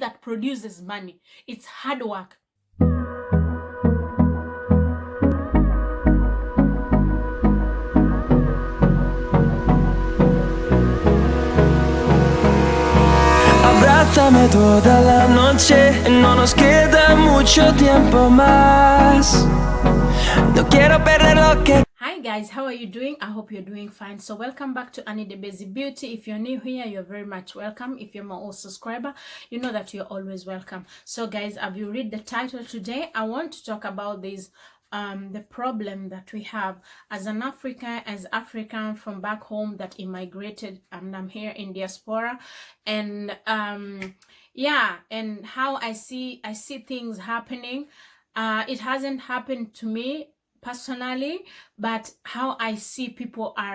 that produces money. It's hard work. Abrázame toda la noche, no nos queda mucho tiempo más. No quiero perder lo que. Hi guys, how are you doing? I hope you're doing fine. So welcome back to Annie the Busy Beauty. If you're new here, you're very much welcome. If you're my old subscriber, you know that you're always welcome. So guys, have you read the title today? I want to talk about this the problem that we have as an African from back home that immigrated, and I'm here in diaspora, and yeah, and how I see things happening. It hasn't happened to me personally, but how I see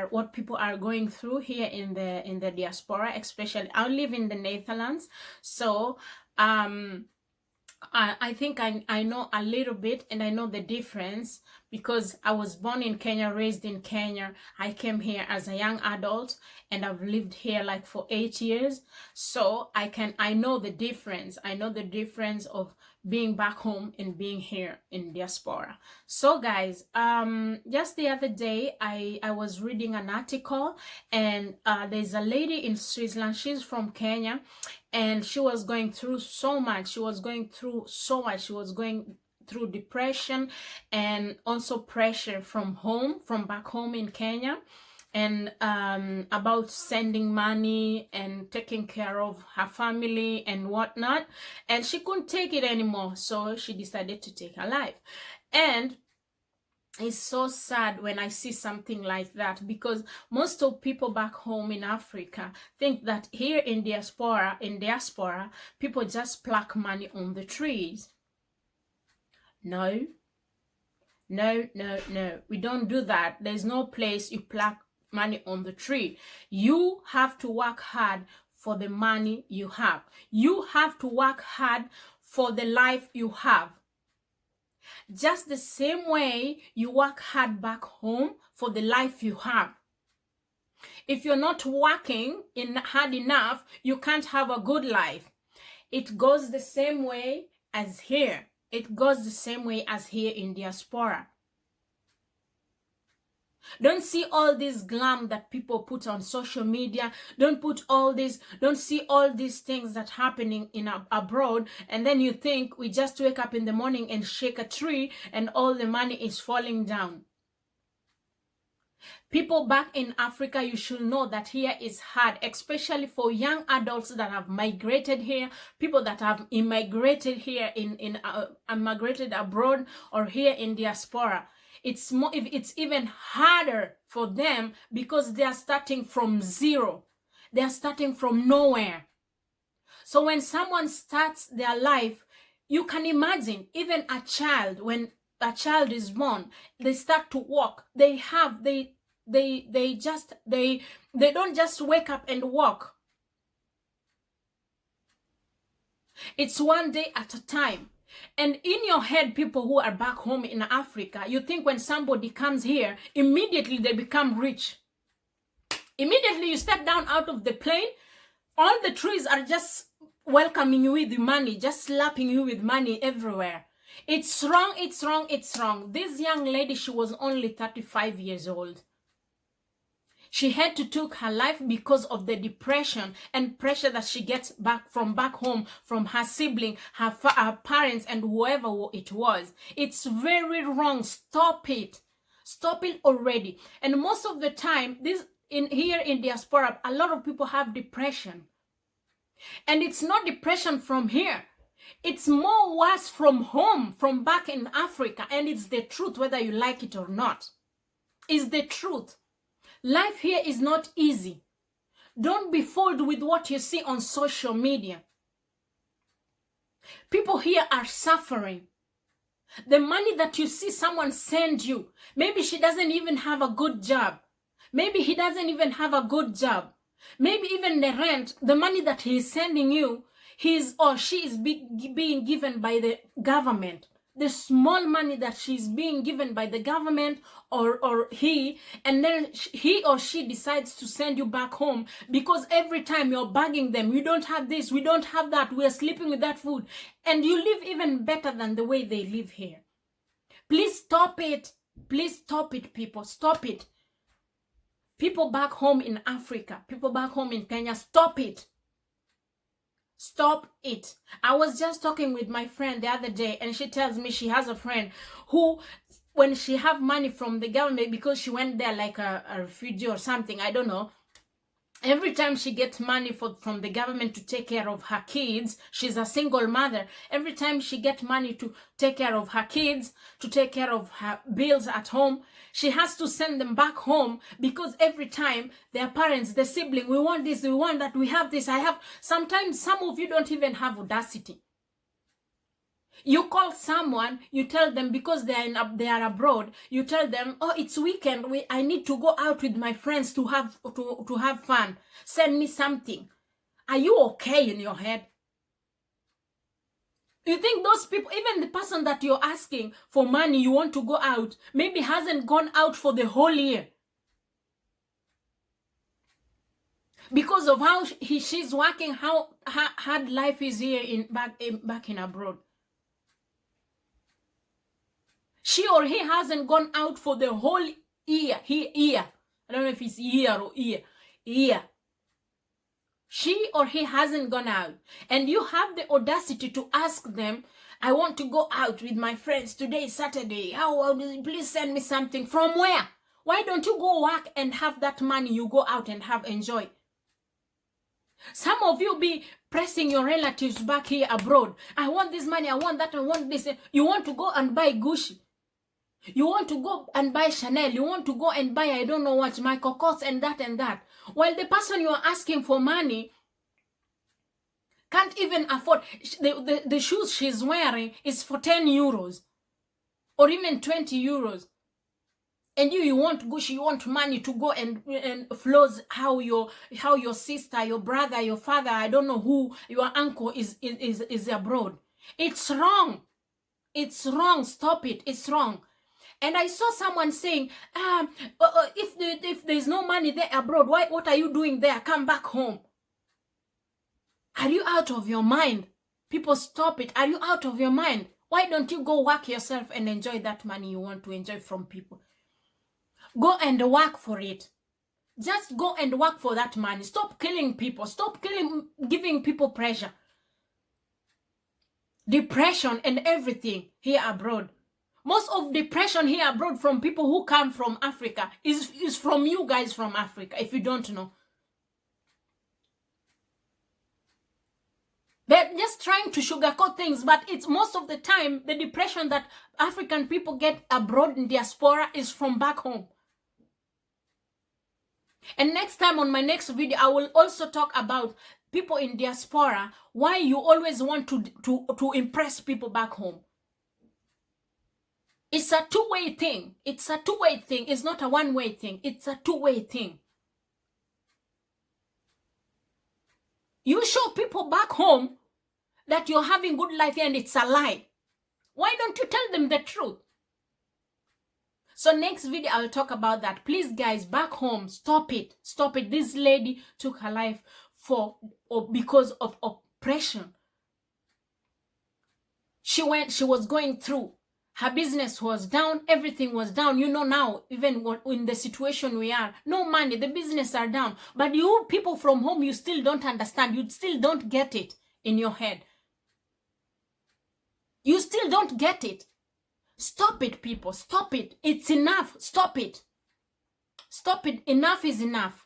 what people are going through here in the diaspora. Especially, I live in the Netherlands, so I think I know a little bit, and I know the difference because I was born in Kenya, raised in Kenya. I came here as a young adult, and I've lived here like for 8 years. So I know the difference. I know the difference of being back home and being here in diaspora. So guys, just the other day I was reading an article, and there's a lady in Switzerland. She's from Kenya, and she was going through so much. She was going through depression and also pressure from back home in Kenya, and about sending money and taking care of her family and whatnot, and she couldn't take it anymore, so she decided to take her life. And it's so sad when I see something like that, because most of people back home in Africa think that here in diaspora, people just pluck money on the trees. No, we don't do that. There's no place you pluck money on the tree. You have to work hard for the money you have. You have to work hard for the life you have. Just the same way you work hard back home for the life you have. If you're not working hard enough, you can't have a good life. It goes the same way as here. It goes the same way as here in diaspora. Don't see all this glam that people put on social media. Don't see all these things that happening in abroad, and then you think we just wake up in the morning and shake a tree and all the money is falling down. People back in Africa, you should know that here is hard, especially for young adults that have migrated here, people that have immigrated here immigrated abroad or here in diaspora. It's even harder for them because they are starting from zero. They are starting from nowhere. So when someone starts their life, you can imagine even a child, when a child is born, they start to walk. They don't just wake up and walk. It's one day at a time. And in your head, people who are back home in Africa, you think when somebody comes here, immediately they become rich. Immediately you step down out of the plane, all the trees are just welcoming you with money, just slapping you with money everywhere. It's wrong, it's wrong, it's wrong. This young lady, she was only 35 years old. She had to take her life because of the depression and pressure that she gets back home, from her sibling, her parents, and whoever it was. It's very wrong. Stop it. Stop it already. And most of the time, here in diaspora, a lot of people have depression. And it's not depression from here. It's more worse from home, from back in Africa. And it's the truth, whether you like it or not. It's the truth. Life here is not easy. Don't be fooled with what you see on social media. People here are suffering. The money that you see someone send you, maybe she doesn't even have a good job. Maybe he doesn't even have a good job. Maybe even the rent, the money that he is sending you, he or she is being given by the government. the small money that she's being given by the government or he, and then he or she decides to send you back home because every time you're bugging them, we don't have this, we don't have that, we're sleeping with that food, and you live even better than the way they live here. Please stop it. Please stop it, people. Stop it. People back home in Africa, people back home in Kenya, stop it. Stop it. I was just talking with my friend the other day, and she tells me she has a friend who, when she have money from the government, because she went there like a refugee or something, I don't know, every time she gets money from the government to take care of her kids, she's a single mother. Every time she gets money to take care of her kids, to take care of her bills at home, she has to send them back home because every time their parents, the sibling, we want this, we want that, we have this, I have. Sometimes some of you don't even have audacity. You call someone, you tell them, because they are abroad, you tell them, oh, it's weekend, I need to go out with my friends to have fun. Send me something. Are you okay in your head? You think those people, even the person that you're asking for money, you want to go out, maybe hasn't gone out for the whole year because of how she's working, how hard life is here back in abroad. She or he hasn't gone out for the whole year. I don't know if it's year or year. She or he hasn't gone out. And you have the audacity to ask them, I want to go out with my friends today, Saturday. Please send me something. From where? Why don't you go work and have that money you go out and enjoy? Some of you be pressing your relatives back here abroad. I want this money, I want that, I want this. You want to go and buy Gucci. You want to go and buy Chanel. You want to go and buy, I don't know what, Michael Kors and that and that. While the person you are asking for money can't even afford. The shoes she's wearing is for 10 euros or even 20 euros. And you want Gucci, you want money to go and flows how your sister, your brother, your father, I don't know who, your uncle is abroad. It's wrong. It's wrong. Stop it. It's wrong. And I saw someone saying, if there's no money there abroad, what are you doing there? Come back home. Are you out of your mind? People, stop it. Are you out of your mind? Why don't you go work yourself and enjoy that money you want to enjoy from people? Go and work for it. Just go and work for that money. Stop killing people. Stop giving people pressure. Depression and everything here abroad. Most of depression here abroad from people who come from Africa is from you guys from Africa, if you don't know. They're just trying to sugarcoat things, but it's most of the time the depression that African people get abroad in diaspora is from back home. And next time on my next video, I will also talk about people in diaspora, why you always want to impress people back home. It's a two-way thing. It's a two-way thing. It's not a one-way thing. It's a two-way thing. You show people back home that you're having good life here and it's a lie. Why don't you tell them the truth? So next video, I'll talk about that. Please, guys, back home, stop it. Stop it. This lady took her life because of oppression. She was going through. Her business was down. Everything was down. You know now, even in the situation we are, no money, the business are down. But you people from home, you still don't understand. You still don't get it in your head. You still don't get it. Stop it, people. Stop it. It's enough. Stop it. Stop it. Enough is enough.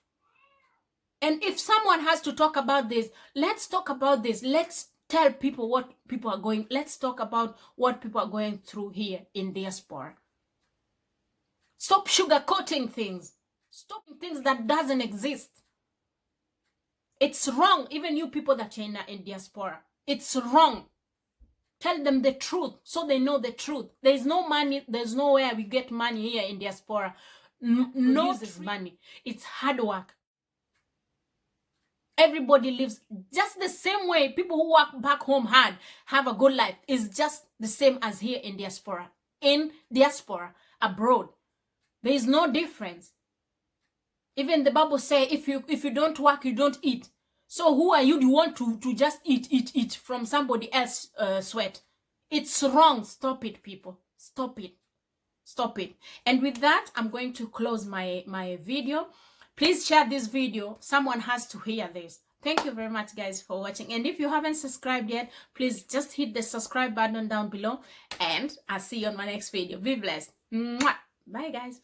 And if someone has to talk about this, let's talk about this. Let's tell people what people are going. Let's talk about what people are going through here in diaspora. Stop sugarcoating things. Stop things that doesn't exist. It's wrong. Even you people that are in diaspora, it's wrong. Tell them the truth so they know the truth. There's no money. There's nowhere we get money here in diaspora. No uses money. It's hard work. Everybody lives just the same way. People who work back home hard have a good life. Is just the same as here in diaspora. In diaspora, abroad, there is no difference. Even the Bible say, if you don't work, you don't eat. So who are you? You want to just eat from somebody else's sweat? It's wrong. Stop it, people. Stop it. Stop it. And with that, I'm going to close my video. Please share this video. Someone has to hear this. Thank you very much, guys, for watching. And if you haven't subscribed yet, please just hit the subscribe button down below. And I'll see you on my next video. Be blessed. Mwah. Bye, guys.